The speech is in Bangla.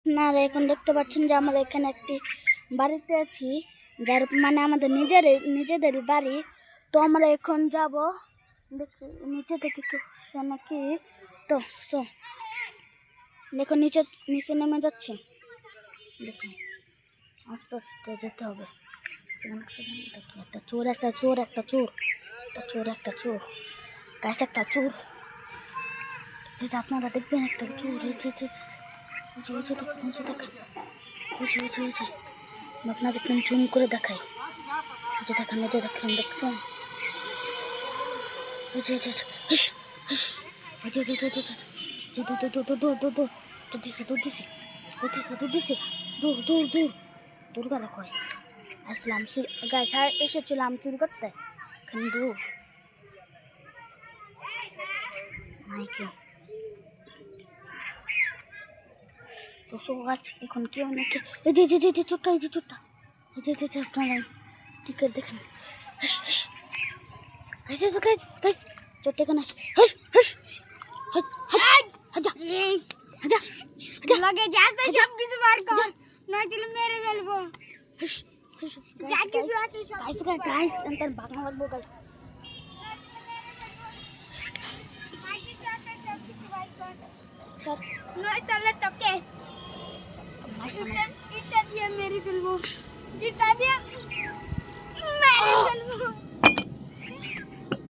আপনারা এখন দেখতে পাচ্ছেন যে আমরা এখানে একটি বাড়িতে আছি, যার মানে আমাদের নিজেদেরই বাড়ি। তো আমরা এখন যাব দেখি নিচে থেকে নাকি। তো দেখুন নিচে নেমে যাচ্ছে। দেখুন আস্তে আস্তে যেতে হবে। সেখানে দেখি একটা চোর গাছ, একটা চোর। আপনারা দেখবেন একটা চোর হয়েছে। আপনাদের জুম করে দেখাই। দেখেন দেখছেন? দূর গেল কয়। আসলাম গাছ এসেছিলাম চুরি করতে, এখানে দূর নাইকে। তো গাছ এখন কেউ নাকি এই যে ছোট্টা আপনারা টিকিট দেখেন। ছোট্ট এখানে লগে যাচ্ছে সব কিছু বার কর, নয়তো মেরে ফেলবো। যা কিছু আছে সব গাইস এন্টার বাংলা লাগবো গাইস। সব নয়তো তোকে ইটা দিয়ে মেরে ফেলবো, ইটা দিয়ে মেরে ফেলবো।